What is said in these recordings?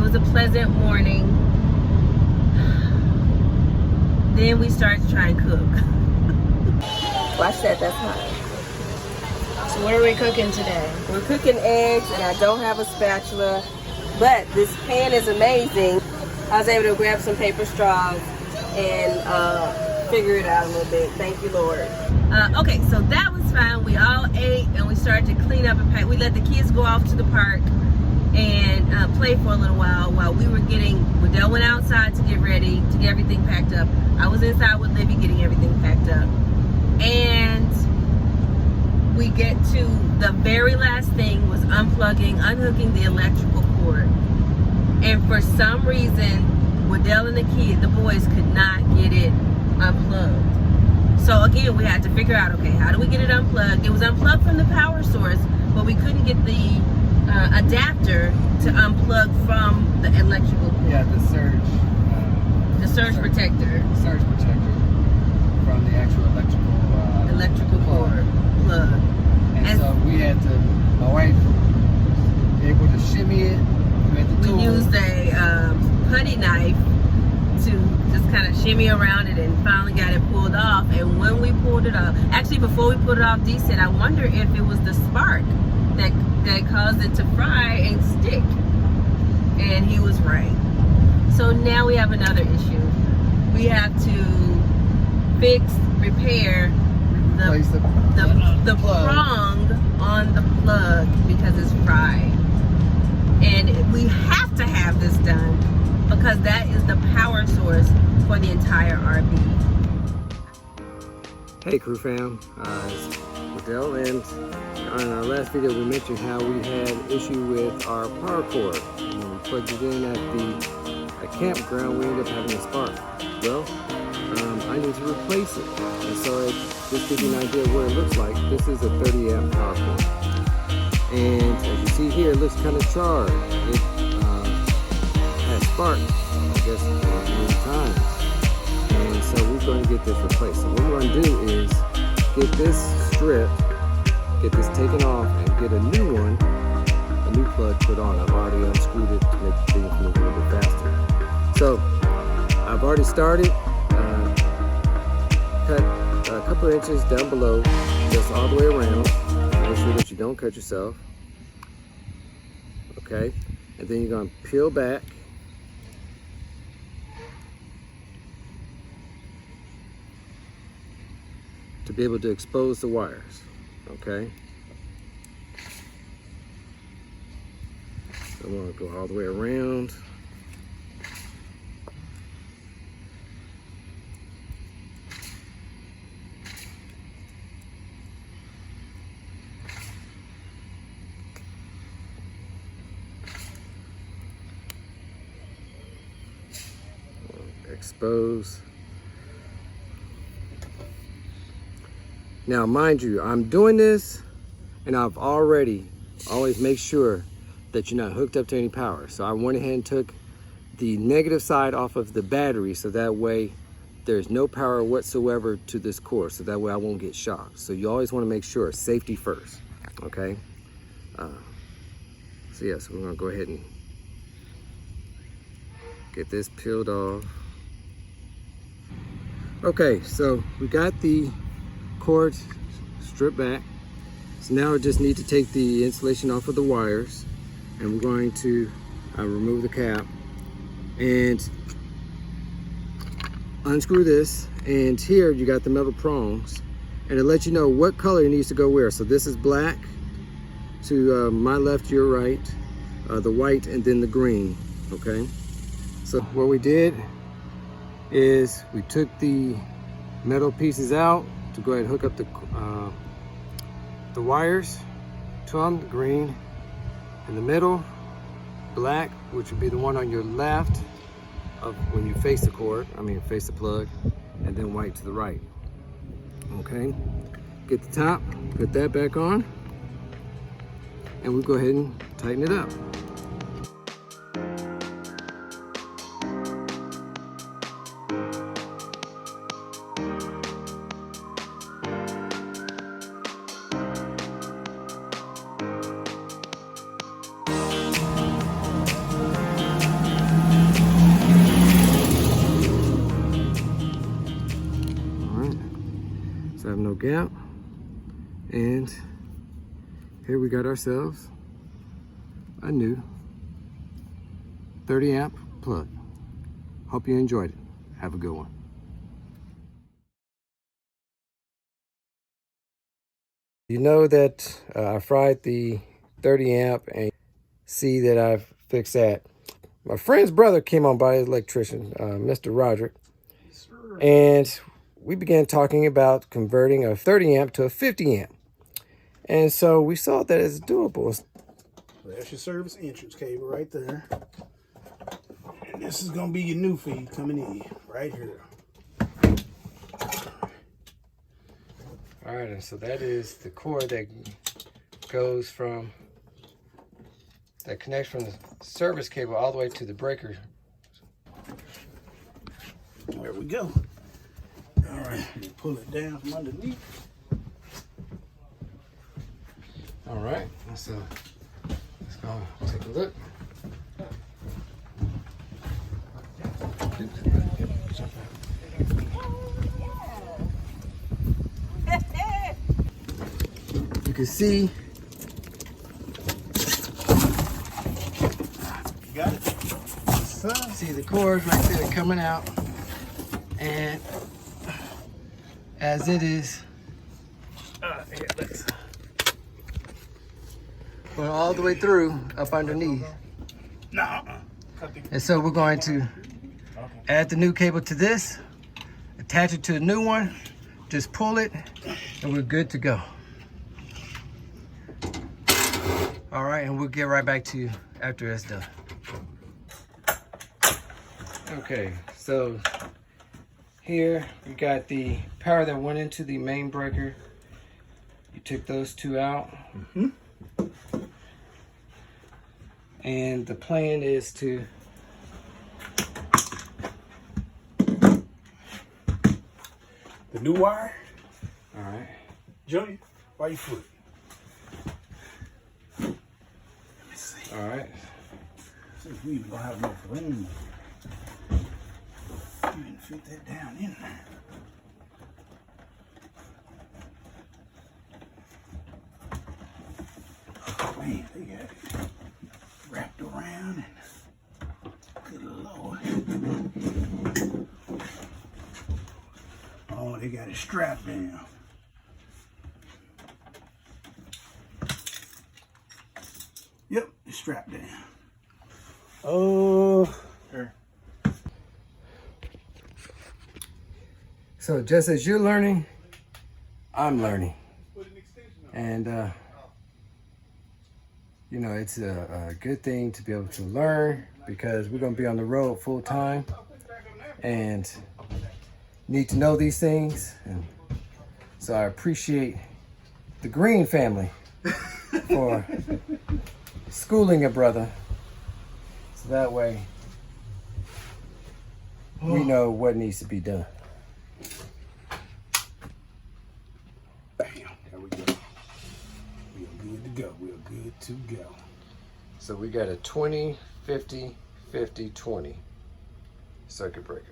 was a pleasant morning. Then we started to try and cook. Watch that, that's hot. So what are we cooking today? We're cooking eggs, and I don't have a spatula, but this pan is amazing. I was able to grab some paper straws and figure it out a little bit. Thank you, Lord. Okay, so that was fine. We all ate, and we started to clean up and pack. We let the kids go off to the park and play for a little while we were getting, Waddell went outside to get ready, to get everything packed up. I was inside with Libby getting everything packed up. And we get to the very last thing was unhooking the electrical cord. And for some reason, Waddell and the boys could not get it unplugged. So again, we had to figure out, okay, how do we get it unplugged? It was unplugged from the power source, but we couldn't get the adapter to unplug from the electrical cord. Yeah, the surge protector. Surge protector from the actual electrical cord plug. And so we had to, my wife was able to shimmy it with the tool. We used a putty knife to just kind of shimmy around it and finally got it pulled off. And when we pulled it off, actually before we pulled it off, Dee said, I wonder if it was the spark that caused it to fry and stick. And he was right. So now we have another issue. We have to repair the prong on the plug because it's fried. And we have to have this done because that is the power source for the entire RV. Hey crew fam, it's Waddell, and on our last video we mentioned how we had an issue with our power cord. When we plugged it in at campground, we ended up having a spark. Well, I need to replace it. And so just to give you an idea of what it looks like, this is a 30 amp power cord. And as you see here, it looks kind of charred. It has sparked, I guess, many times. And so we're going to get this replaced. So what we're going to do is get this strip, get this taken off, and get a new one, a new plug put on. I've already unscrewed it to make things move a little bit faster. So I've already started, cut a couple of inches down below, just all the way around. Make sure that you don't cut yourself. Okay, and then you're going to peel back. To be able to expose the wires, okay? I'm gonna go all the way around. Expose. Now, mind you, I'm doing this and I've always make sure that you're not hooked up to any power. So I went ahead and took the negative side off of the battery so that way there's no power whatsoever to this cord. So that way I won't get shocked. So you always want to make sure safety first, okay? So yes, we're gonna go ahead and get this peeled off. Okay, so we got the cord stripped back. So now we just need to take the insulation off of the wires, and we're going to remove the cap and unscrew this. And here you got the metal prongs, and it lets you know what color it needs to go where. So this is black to my left, your right, the white, and then the green. Okay, so what we did is we took the metal pieces out to go ahead and hook up the wires to them. The green in the middle, black, which would be the one on your left of when you face the cord, face the plug, and then white to the right. Okay, get the top, put that back on, and we'll go ahead and tighten it up. broke out, and here we got ourselves a new 30 amp plug. Hope you enjoyed it. Have a good one. You know that I fried the 30 amp and see that I've fixed that. My friend's brother came on by, his electrician, Mr. Roderick, and we began talking about converting a 30 amp to a 50 amp. And so we saw that it's doable. That's your service entrance cable right there. And this is gonna be your new feed coming in right here. All right, and so that is the cord that goes from, that connects from the service cable all the way to the breaker. There we go. All right, pull it down from underneath. All right, so let's go take a look. You can see. You got it? See the cords right there coming out, and as it is, here, let's going all the way through up underneath. And so we're going to add the new cable to this, attach it to the new one, just pull it, and we're good to go. All right, and we'll get right back to you after it's done. Okay, so here we got the power that went into the main breaker. You took those two out. And the plan is to The new wire. all right. Junior, why you foot? Let me see. All right. See if we even gonna have enough room. You can fit that down in there. Man, they got it wrapped around and good Lord. Oh, they got it strapped down. Yep, it's strapped down. Oh, here. So just as you're learning, I'm learning. And you know, it's a good thing to be able to learn, because we're going to be on the road full time and need to know these things. And so I appreciate the Green family for schooling a brother, so that way we know what needs to be done. Bam, there we go. We are good to go. We are good to go. So we got a 20, 50, 50, 20 circuit breaker.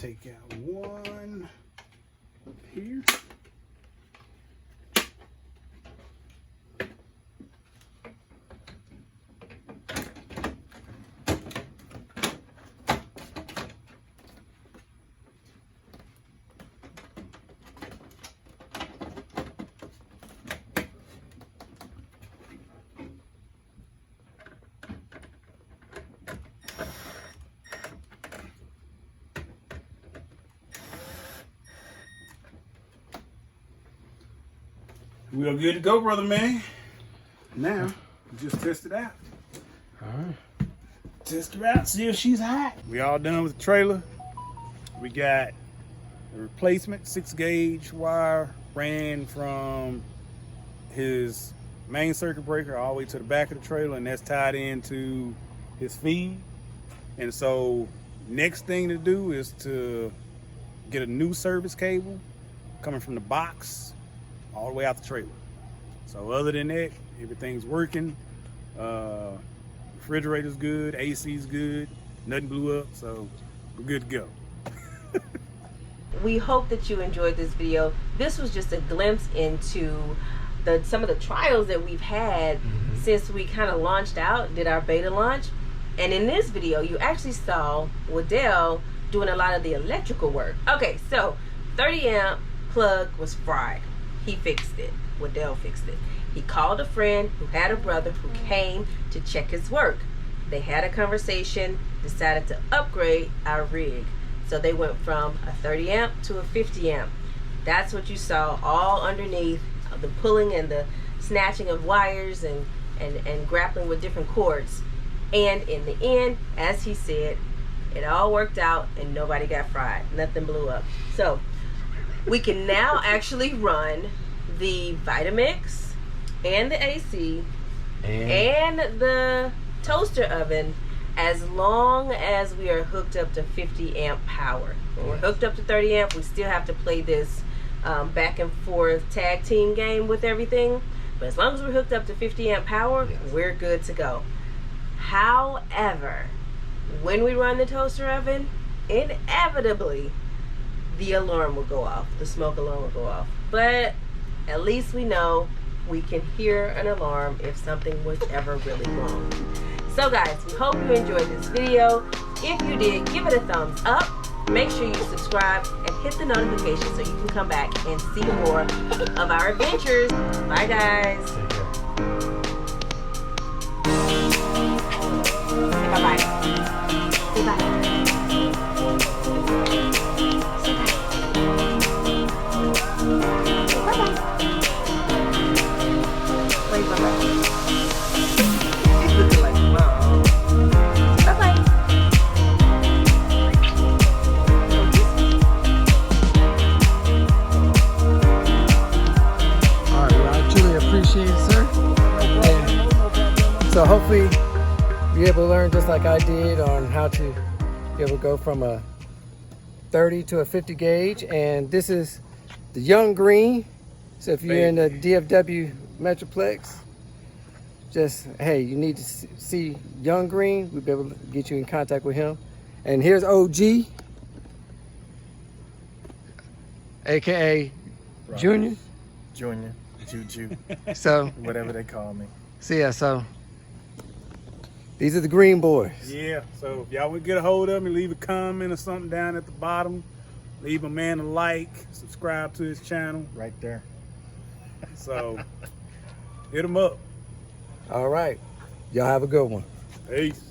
take out one up here. We are good to go, brother man. Now, just test it out. All right. Test her out, see if she's hot. We all done with the trailer. We got the replacement 6-gauge wire ran from his main circuit breaker all the way to the back of the trailer, and that's tied into his feed. And so next thing to do is to get a new service cable coming from the box all the way out the trailer. So other than that, everything's working. Refrigerator's good, AC's good, nothing blew up, so we're good to go. We hope that you enjoyed this video. This was just a glimpse into some of the trials that we've had since we kind of launched out, did our beta launch. And in this video, you actually saw Waddell doing a lot of the electrical work. Okay, so 30 amp plug was fried. He fixed it. Waddell fixed it. He called a friend who had a brother who came to check his work. They had a conversation, decided to upgrade our rig. So they went from a 30 amp to a 50 amp. That's what you saw all underneath the pulling and the snatching of wires and grappling with different cords. And in the end, as he said, it all worked out and nobody got fried. Nothing blew up. So we can now actually run the Vitamix and the AC and the toaster oven as long as we are hooked up to 50 amp power. When we're hooked up to 30 amp, we still have to play this back and forth tag team game with everything. But as long as we're hooked up to 50 amp power, we're good to go. However, when we run the toaster oven, inevitably the alarm will go off. The smoke alarm will go off. But at least we know we can hear an alarm if something was ever really wrong. So guys, we hope you enjoyed this video. If you did, give it a thumbs up. Make sure you subscribe and hit the notification so you can come back and see more of our adventures. Bye guys. Say bye-bye. Say bye. Say bye. Bye-bye. Wait, bye-bye. He's looking like mom. Bye-bye. All right, well, I truly appreciate it, sir. And so hopefully you're able to learn just like I did on how to be able to go from a 30 to a 50 gauge. And this is the Young Green. So if you're in the DFW Metroplex, just, hey, you need to see Young Green. We'll be able to get you in contact with him. And here's OG, AKA Right. Junior. Junior, Juju, So, whatever they call me. so these are the Green Boys. Yeah, so if y'all would get a hold of me, leave a comment or something down at the bottom. Leave a man a like, subscribe to his channel. Right there. So hit him up. All right. Y'all have a good one. Peace.